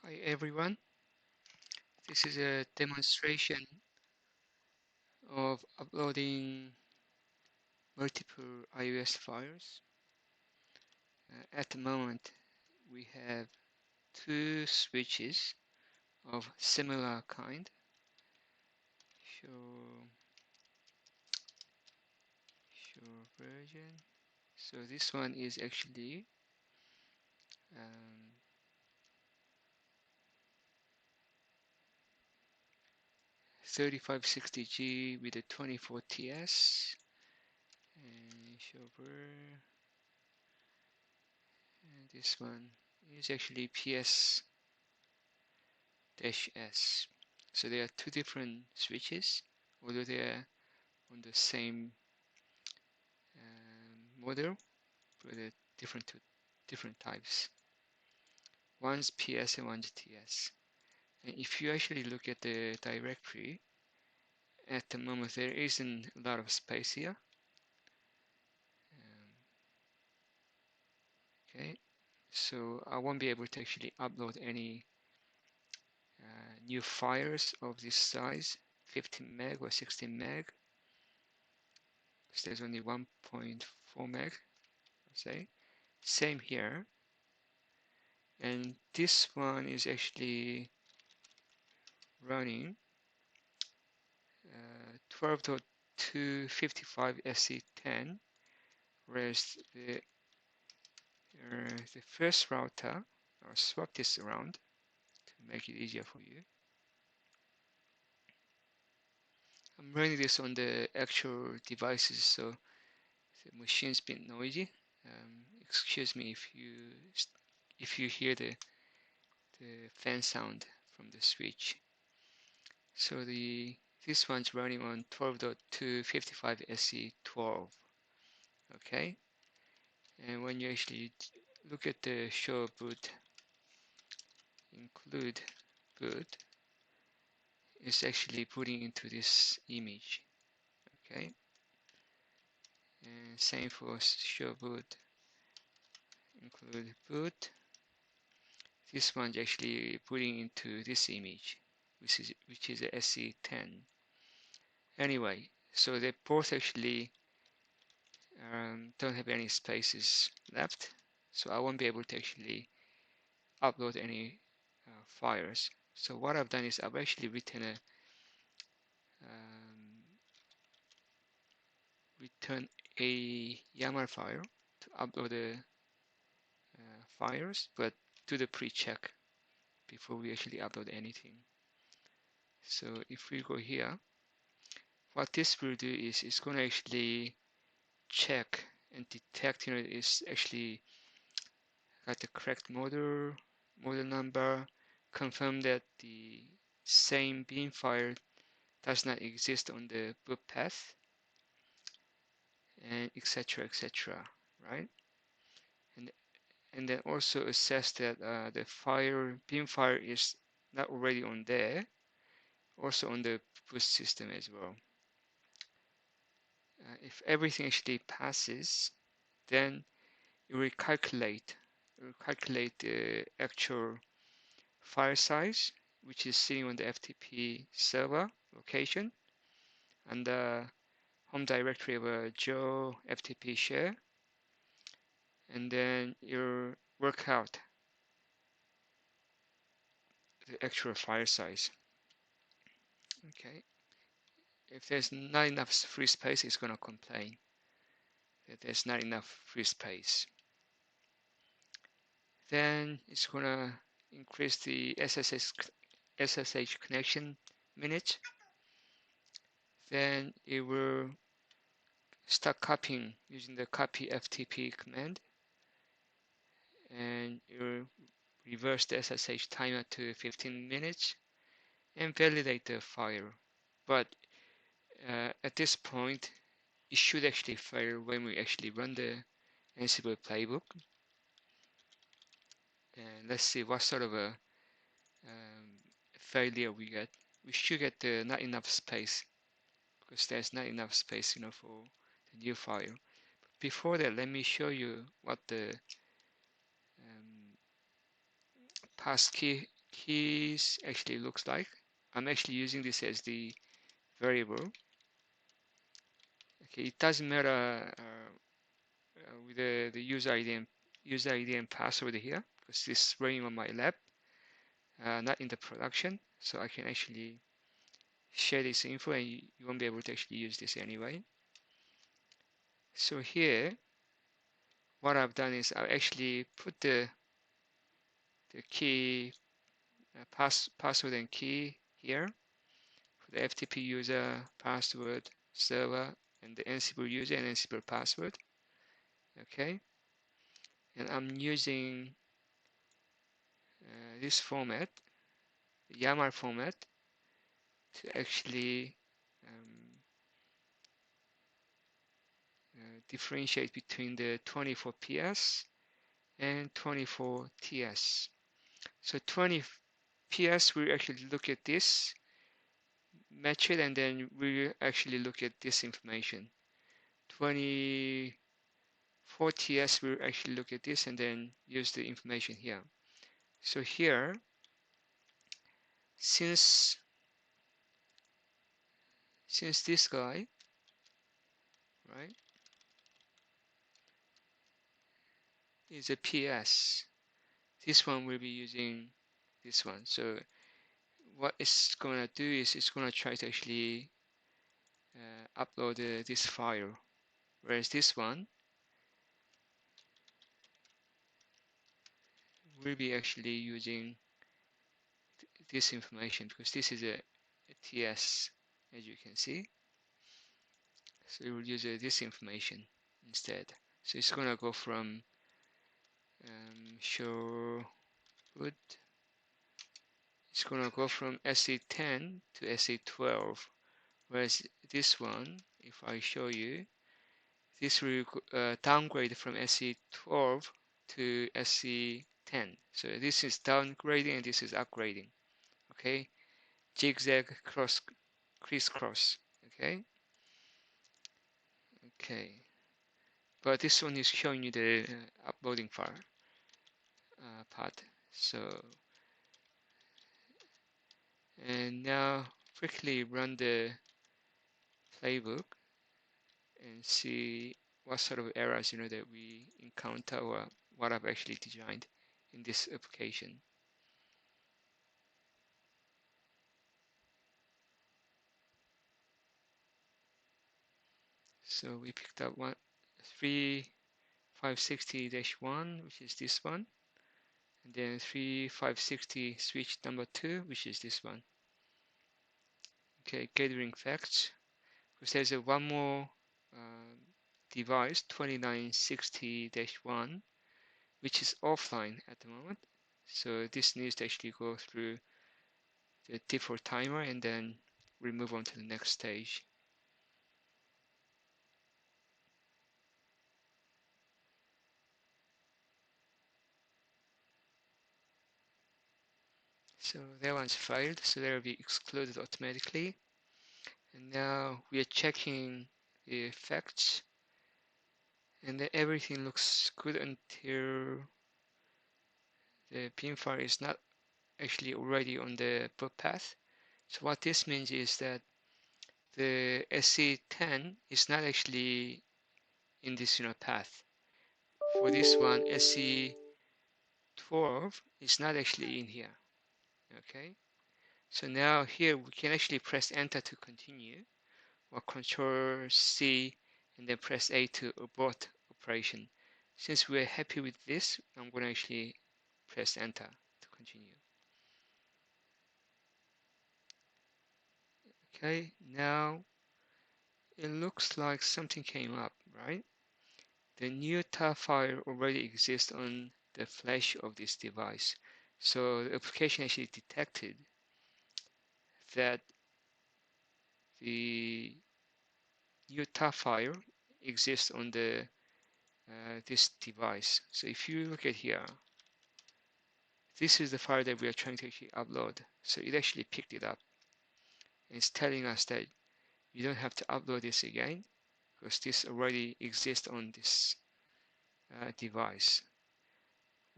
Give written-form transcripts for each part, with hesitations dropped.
Hi everyone, this is a demonstration of uploading multiple iOS files. At the moment we have two switches of similar kind. Show version. So this one is actually 3560G with a 24TS and show ver. And this one is actually PS-S. So there are two different switches, although they are on the same model, but they're different types. One's PS and one's TS. And if you actually look at the directory, at the moment there isn't a lot of space here. Okay, so I won't be able to actually upload any new files of this size, 15 meg or 16 meg, because there's only 1.4 meg, say. Same here. And this one is actually running 12.255 SE10, whereas the first router, I'll swap this around to make it easier for you. I'm running this on the actual devices, so the machine's a bit noisy. Excuse me if you hear the fan sound from the switch. So this one's running on 12.255 SE12. Okay, and when you actually look at the show boot, include boot, it's actually putting into this image. Okay, and same for show boot, include boot. This one's actually putting into this image, which is a SE10. Anyway, so they both actually don't have any spaces left, so I won't be able to actually upload any files. So what I've done is I've actually written a YAML file to upload the files, but do the pre-check before we actually upload anything. So if we go here, what this will do is it's going to actually check and detect, it's actually got the correct model number, confirm that the same bin file does not exist on the boot path, and etc, right? And then also assess that the bin file is not already on there, also on the boot system as well. If everything actually passes, then it will calculate the actual file size, which is sitting on the FTP server location and the home directory of a Joe FTP share, and then you'll work out the actual file size. Okay, if there's not enough free space, it's going to complain that there's not enough free space. Then it's going to increase the SSH connection minutes. Then it will start copying using the copy FTP command, and it will reverse the SSH timer to 15 minutes and validate the file. But at this point, it should actually fail when we actually run the Ansible playbook. And let's see what sort of a failure we get. We should get the not enough space, because there's not enough space, for the new file. But before that, let me show you what the passkey keys actually looks like. I'm actually using this as the variable. Okay, it doesn't matter with the user ID and password here, because this is running on my lab, not in the production. So I can actually share this info, and you won't be able to actually use this anyway. So here, what I've done is I actually put the key password and key here for the FTP user, password, server, and the Ansible user and Ansible password. Okay, and I'm using this format, the YAML format, to actually differentiate between the 24 PS and 24 TS. So 20 PS, we actually look at this, match it, and then we actually look at this information. 24 TS, we actually look at this and then use the information here. So here, since this guy, right, is a PS, this one will be using this one. So what it's gonna do is it's gonna try to actually upload this file, whereas this one will be actually using this information, because this is a TS, as you can see. So it will use this information instead. So it's gonna go from show good. It's gonna go from SE10 to SE12, whereas this one, if I show you, this will downgrade from SE12 to SE10. So this is downgrading and this is upgrading. Okay, zigzag crisscross. Okay. But this one is showing you the uploading file part. So, and now quickly run the playbook and see what sort of errors that we encounter, or what I've actually designed in this application. So we picked up 3560-1, which is this one, and then 3560 switch number 2, which is this one. Okay, gathering facts, because there's one more device, 2960-1, which is offline at the moment. So this needs to actually go through the default timer, and then we move on to the next stage. So that one's failed, so that will be excluded automatically. And now we are checking the effects, and then everything looks good until the bin file is not actually already on the boot path. So what this means is that the SC10 is not actually in this path. For this one, SC12 is not actually in here. Okay, so now here we can actually press enter to continue, or Control C and then press A to abort operation. Since we're happy with this, I'm going to actually press enter to continue. Okay, now it looks like something came up, right? The new tar file already exists on the flash of this device. So the application actually detected that the new tar file exists on the this device. So if you look at here, this is the file that we are trying to actually upload. So it actually picked it up. And it's telling us that you don't have to upload this again, because this already exists on this device.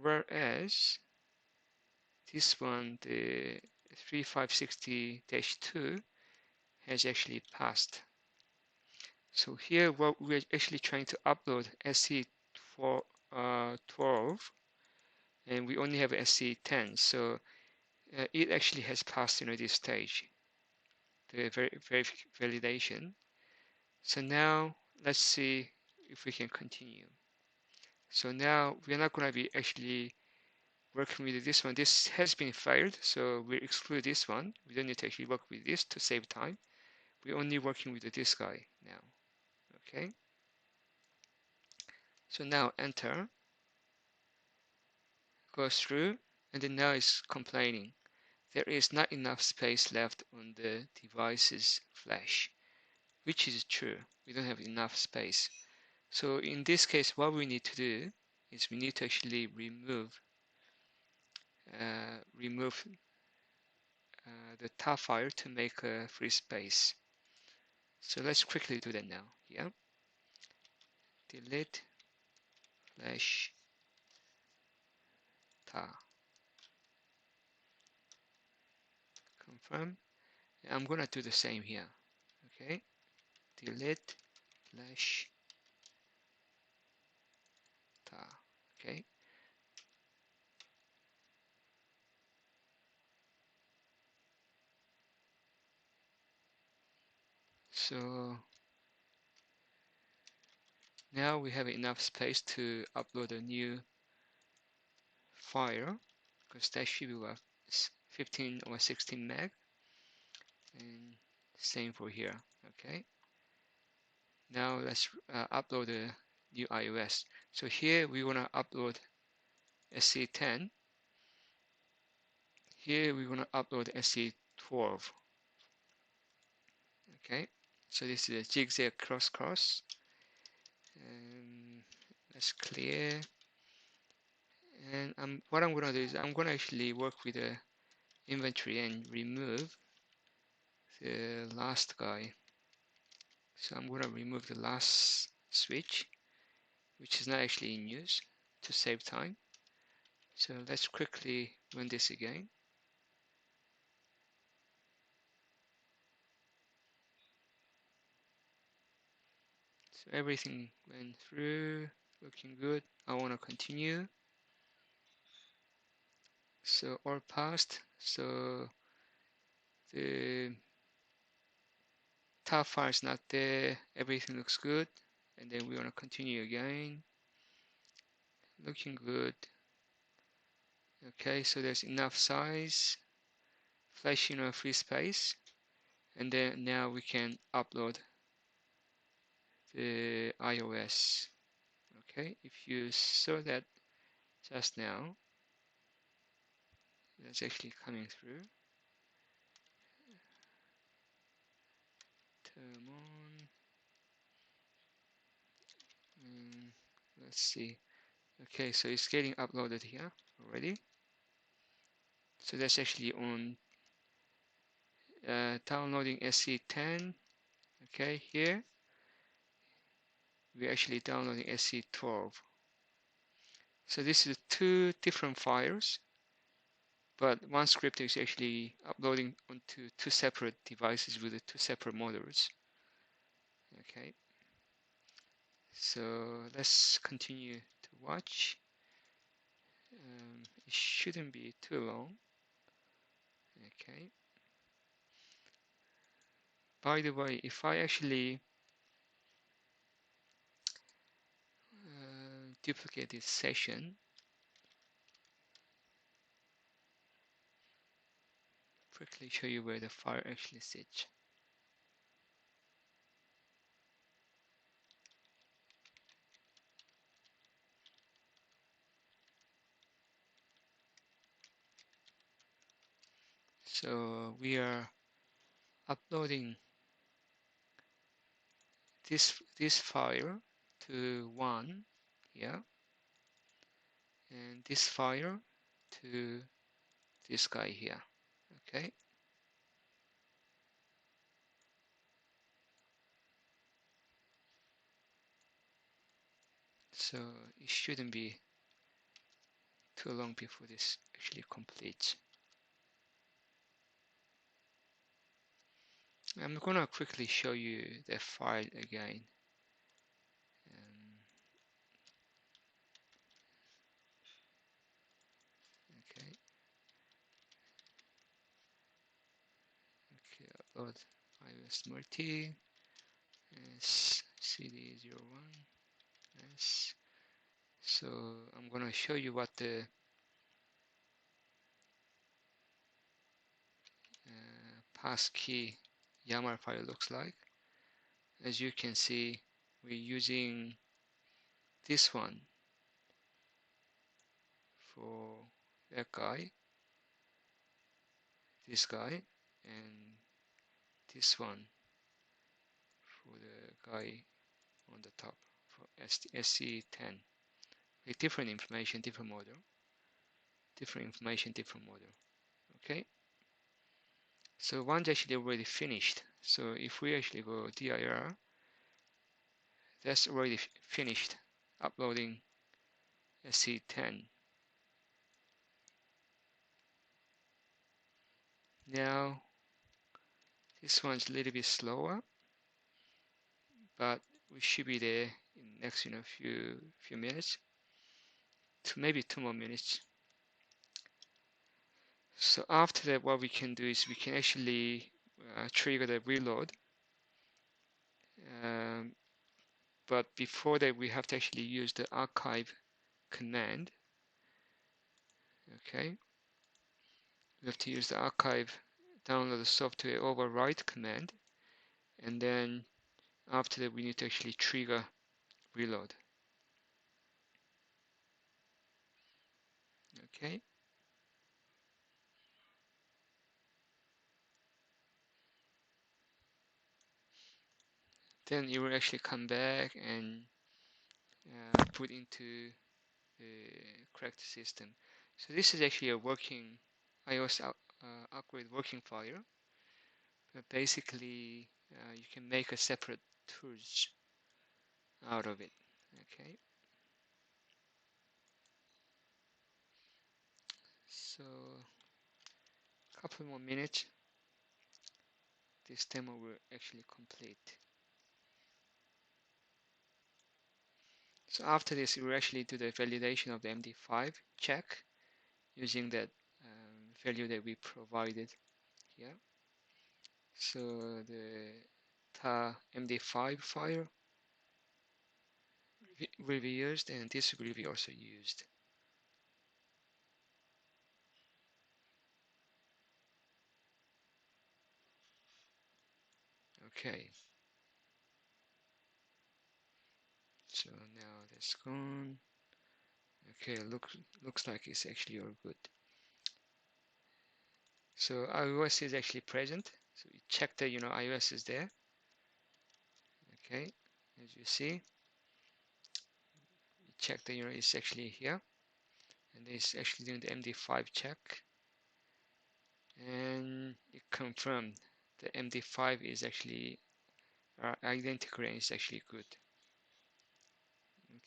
Whereas this one, the 3560-2 has actually passed. So here what we're actually trying to upload SC12 and we only have SC10, so it actually has passed this stage, the validation. So now let's see if we can continue. So now we're not going to be actually working with this one. This has been fired, so we exclude this one. We don't need to actually work with this to save time. We're only working with this guy now. Okay. So now enter, goes through, and then now it's complaining. There is not enough space left on the device's flash, which is true. We don't have enough space. So in this case, what we need to do is we need to actually remove the tar file to make a free space. So let's quickly do that now. Yeah, delete flash tar, confirm. And I'm gonna do the same here. Okay, delete flash tar. Okay, so now we have enough space to upload a new file, because that should be 15 or 16 meg, and same for here. Okay, now let's upload the new iOS. So here we want to upload SC10. Here we want to upload SC12. Okay, so this is a zigzag cross. Let's clear. And what I'm going to do is I'm going to actually work with the inventory and remove the last guy. So I'm going to remove the last switch, which is not actually in use, to save time. So let's quickly run this again. So everything went through, looking good. I want to continue. So all passed. So the tab file is not there. Everything looks good. And then we want to continue again. Looking good. Okay, so there's enough size. Flashing a free space. And then now we can upload the iOS. Okay, if you saw that just now, that's actually coming through. Turn on. Let's see. Okay, so it's getting uploaded here already. So that's actually on downloading SC10. Okay, here we're actually downloading SC12. So this is two different files, but one script is actually uploading onto two separate devices with the two separate models. Okay, so let's continue to watch. It shouldn't be too long. Okay. By the way, if I actually duplicate this session, quickly show you where the file actually sits. So we are uploading this file to one here, and this file to this guy here. Okay. So it shouldn't be too long before this actually completes. I'm gonna quickly show you the file again. Okay, okay, upload iOS multi cd01 s. So I'm gonna show you what the passkey YAML file looks like. As you can see, we're using this one for that guy, this guy, and this one for the guy on the top for SC10 with different information, different model, different information, different model. Okay, so one's actually already finished. So if we actually go dir, that's already finished uploading SC10. Now this one's a little bit slower, but we should be there in the next few minutes, maybe 2 more minutes. So after that, what we can do is we can actually trigger the reload. But before that, we have to actually use the archive command. Okay, we have to use the archive download the software overwrite command, and then after that, we need to actually trigger reload. Okay. Then it will actually come back and put into the correct system. So this is actually a working iOS upgrade working file. But basically, you can make a separate tools out of it. Okay. So a couple more minutes. This demo will actually complete. So after this, we will actually do the validation of the MD5 check using that value that we provided here. So the tar MD5 file will be used, and this will be also used. Okay. So now that's gone. Okay, looks like it's actually all good. So iOS is actually present. So we check that iOS is there. Okay, as you see, we check that it's actually here, and it's actually doing the MD5 check, and it confirmed the MD5 is actually identical and it's actually good.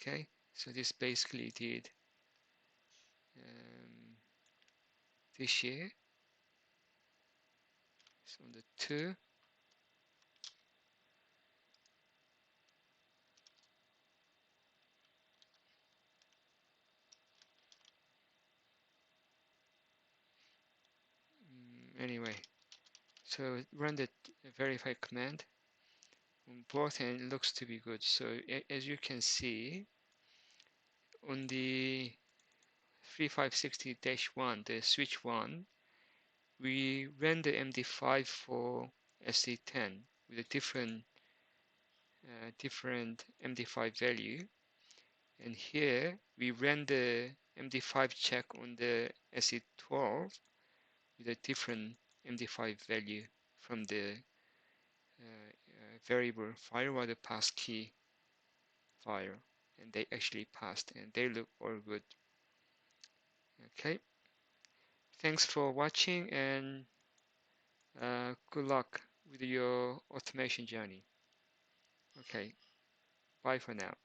Okay, so this basically did this year. So on the 2. Anyway, so run the verify command on both, and it looks to be good. So as you can see on the 3560-1, the switch 1, we ran the MD5 for SC10 with a different MD5 value, and here we ran the MD5 check on the SC12 with a different MD5 value from the variable firewall the passkey file, and they actually passed, and they look all good. Okay, thanks for watching, and good luck with your automation journey. Okay, bye for now.